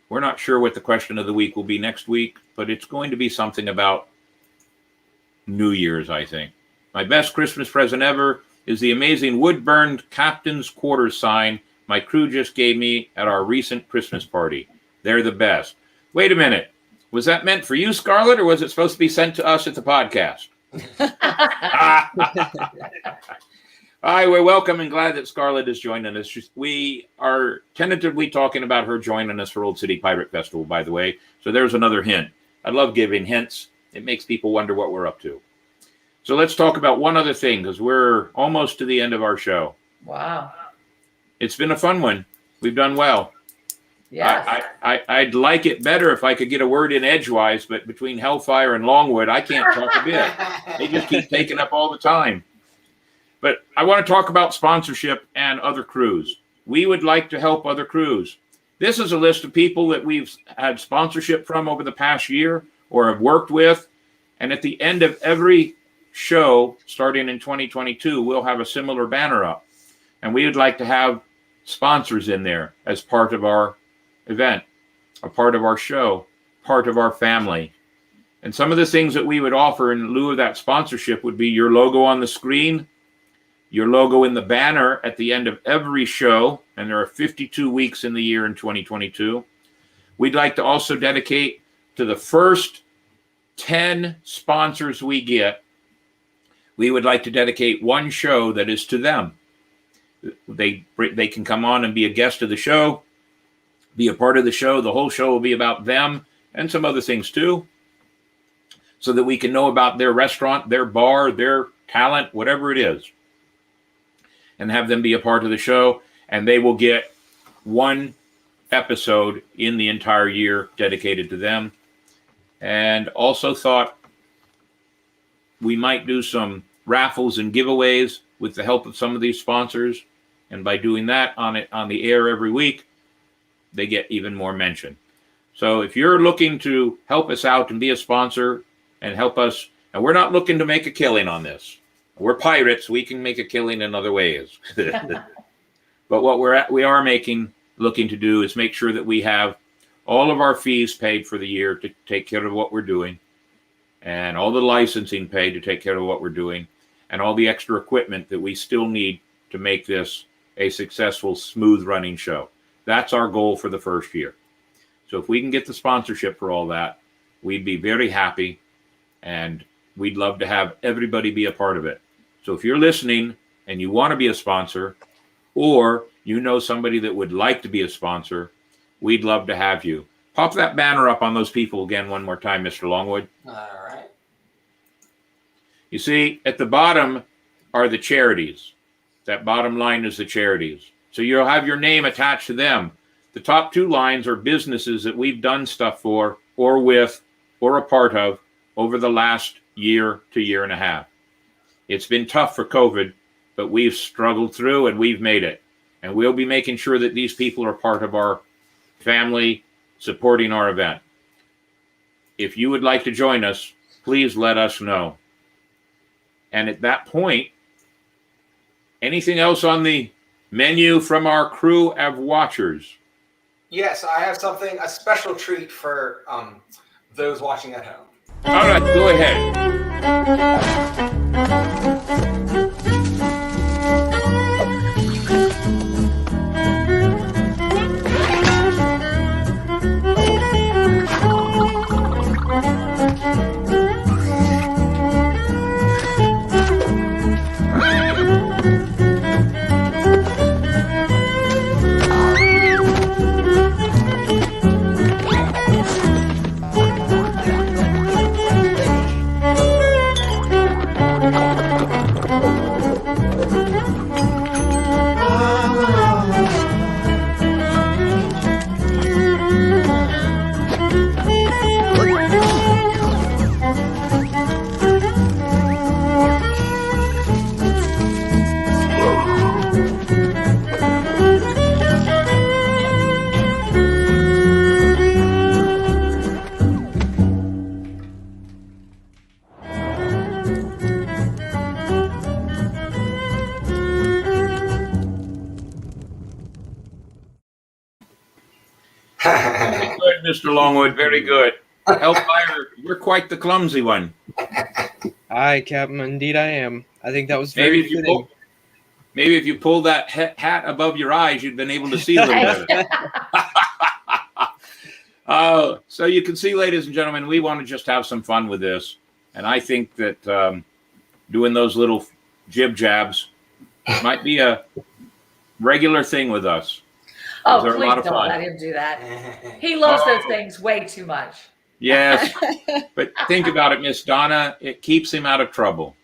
we're not sure what the question of the week will be next week, but it's going to be something about New Year's, I think. My best Christmas present ever is the amazing wood-burned Captain's Quarters sign my crew just gave me at our recent Christmas party. They're the best. Wait a minute. Was that meant for you, Scarlett, or was it supposed to be sent to us at the podcast? Hi, we're welcome and glad that Scarlett is joining us. We are tentatively talking about her joining us for Old City Pirate Festival, by the way. So there's another hint. I love giving hints. It makes people wonder what we're up to. So let's talk about one other thing, because we're almost to the end of our show. Wow. It's been a fun one. We've done well. Yes. I'd like it better if I could get a word in edgewise, but between Hellfire and Longwood, I can't talk a bit. They just keep taking up all the time. But I want to talk about sponsorship and other crews. We would like to help other crews. This is a list of people that we've had sponsorship from over the past year or have worked with. And at the end of every show, starting in 2022, we'll have a similar banner up. And we would like to have sponsors in there as part of our event, a part of our show, part of our family. And some of the things that we would offer in lieu of that sponsorship would be your logo on the screen, your logo in the banner at the end of every show, and there are 52 weeks in the year in 2022. We'd like to also dedicate to the first 10 sponsors we get, we would like to dedicate one show that is to them. They can come on and be a guest of the show, be a part of the show. The whole show will be about them and some other things too, so that we can know about their restaurant, their bar, their talent, whatever it is, and have them be a part of the show. And they will get one episode in the entire year dedicated to them. And also thought we might do some raffles and giveaways with the help of some of these sponsors. And by doing that on the air every week, they get even more mention. So if you're looking to help us out and be a sponsor and help us, and we're not looking to make a killing on this. We're pirates. We can make a killing in other ways. But what we are looking to do is make sure that we have all of our fees paid for the year to take care of what we're doing, and all the licensing paid to take care of what we're doing, and all the extra equipment that we still need to make this a successful, smooth running show. That's our goal for the first year. So if we can get the sponsorship for all that, we'd be very happy, and we'd love to have everybody be a part of it. So if you're listening and you want to be a sponsor, or you know somebody that would like to be a sponsor, we'd love to have you. Pop that banner up on those people again one more time, Mr. Longwood. All right. You see, at the bottom are the charities. That bottom line is the charities. So you'll have your name attached to them. The top two lines are businesses that we've done stuff for or with or a part of over the last year to year and a half. It's been tough for COVID, but we've struggled through and we've made it. And we'll be making sure that these people are part of our family supporting our event. If you would like to join us, please let us know. And at that point, anything else on the menu from our crew of watchers? Yes, I have something, a special treat for those watching at home. All right, go ahead. Good, Mr. Longwood, very good. Hellfire, you're quite the clumsy one. Aye, Captain, indeed I am. I think that was very fitting. Maybe if you pull that hat above your eyes, you'd been able to see a little better. So you can see, ladies and gentlemen, we want to just have some fun with this. And I think that doing those little jib jabs might be a regular thing with us. Oh, They're a please lot of don't fun. let him do that. He loves those things way too much. Yes, but think about it, Miss Donna. It keeps him out of trouble.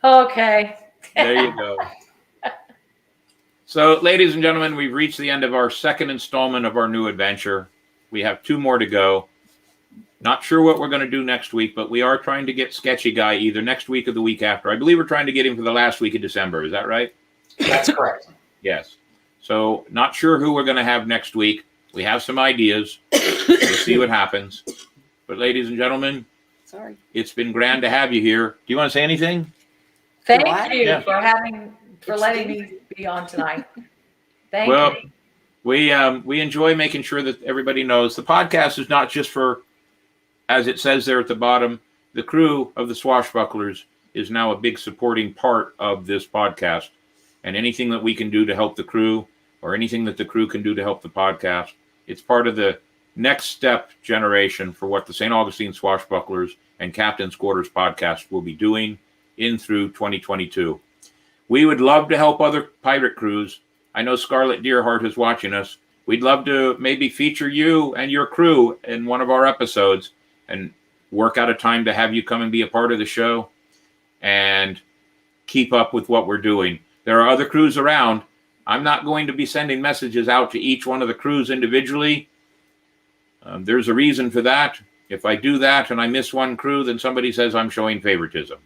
Okay. There you go. So, ladies and gentlemen, we've reached the end of our second installment of our new adventure. We have 2 more to go. Not sure what we're going to do next week, but we are trying to get Sketchy Guy either next week or the week after. I believe we're trying to get him for the last week of December. Is that right? That's correct. Yes. So, not sure who we're going to have next week. We have some ideas. We'll see what happens. But, ladies and gentlemen, Sorry. it's been grand to have you here. Do you want to say anything? Thank What? you Yeah. for letting me be on tonight. Thank Well, you. we enjoy making sure that everybody knows the podcast is not just for, as it says there at the bottom, the crew of the Swashbucklers is now a big supporting part of this podcast. And anything that we can do to help the crew or anything that the crew can do to help the podcast, it's part of the next step generation for what the St. Augustine Swashbucklers and Captain's Quarters podcast will be doing in through 2022. We would love to help other pirate crews. I know Scarlett Deerheart is watching us. We'd love to maybe feature you and your crew in one of our episodes and work out a time to have you come and be a part of the show and keep up with what we're doing. There are other crews around. I'm not going to be sending messages out to each one of the crews individually. There's a reason for that. If I do that and I miss one crew, then somebody says I'm showing favoritism.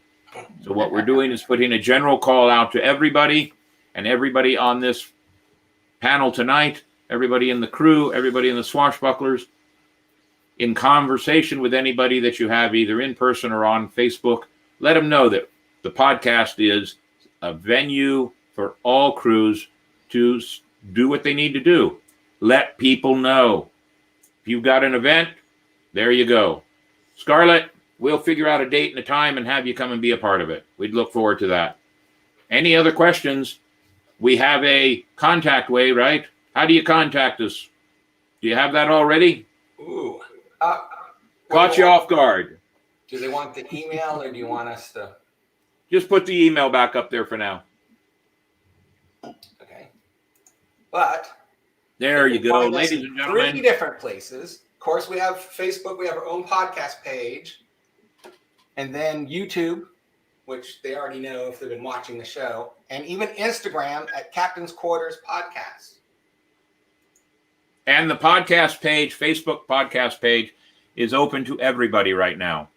So what we're doing is putting a general call out to everybody, and everybody on this panel tonight, everybody in the crew, everybody in the Swashbucklers, in conversation with anybody that you have either in person or on Facebook, let them know that the podcast is a venue for all crews to do what they need to do. Let people know. If you've got an event, there you go. Scarlett, we'll figure out a date and a time and have you come and be a part of it. We'd look forward to that. Any other questions? We have a contact way, right? How do you contact us? Do you have that already? Ooh. Caught you off guard. Do they want the email or do you want us to? Just put the email back up there for now. Okay. But There you go, find us ladies and in gentlemen. 3 different places. Of course, we have Facebook. We have our own podcast page. And then YouTube, which they already know if they've been watching the show. And even Instagram at Captain's Quarters Podcast. And the podcast page, Facebook podcast page, is open to everybody right now.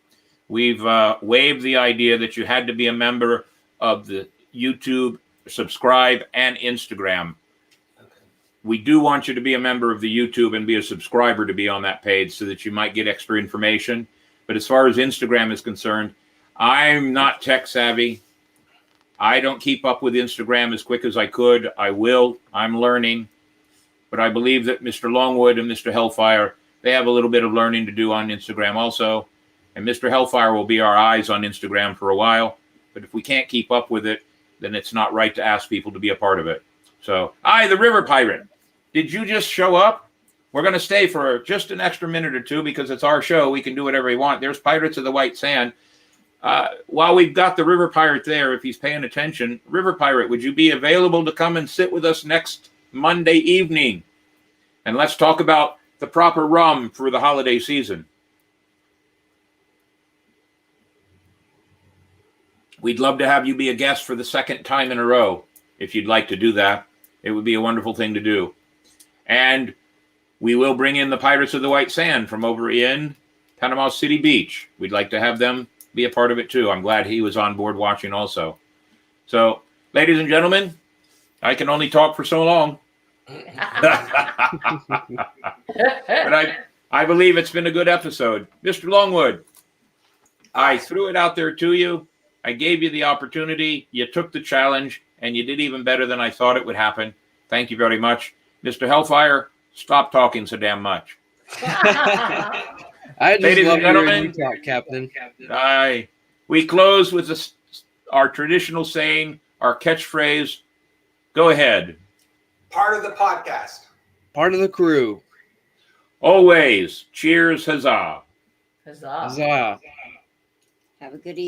We've waived the idea that you had to be a member of the YouTube, subscribe, and Instagram. We do want you to be a member of the YouTube and be a subscriber to be on that page so that you might get extra information. But as far as Instagram is concerned, I'm not tech savvy. I don't keep up with Instagram as quick as I could. I will. I'm learning. But I believe that Mr. Longwood and Mr. Hellfire, they have a little bit of learning to do on Instagram also. And Mr. Hellfire will be our eyes on Instagram for a while. But if we can't keep up with it, then it's not right to ask people to be a part of it. So, the River Pirate. Did you just show up? We're going to stay for just an extra minute or two because it's our show. We can do whatever we want. There's Pirates of the White Sand. While we've got the River Pirate there, if he's paying attention, River Pirate, would you be available to come and sit with us next Monday evening? And let's talk about the proper rum for the holiday season. We'd love to have you be a guest for the second time in a row. If you'd like to do that, it would be a wonderful thing to do. And we will bring in the Pirates of the White Sand from over in Panama City Beach. We'd like to have them be a part of it too. I'm glad he was on board watching also. So, ladies and gentlemen, I can only talk for so long. But I believe it's been a good episode. Mr. Longwood, I threw it out there to you. I gave you the opportunity. You took the challenge, and you did even better than I thought it would happen. Thank you very much. Mr. Hellfire, stop talking so damn much. I just Ladies love and gentlemen, hearing you talk, Captain. We close with our traditional saying, our catchphrase. Go ahead. Part of the podcast. Part of the crew. Always. Cheers, huzzah. Huzzah. Huzzah. Have a good evening.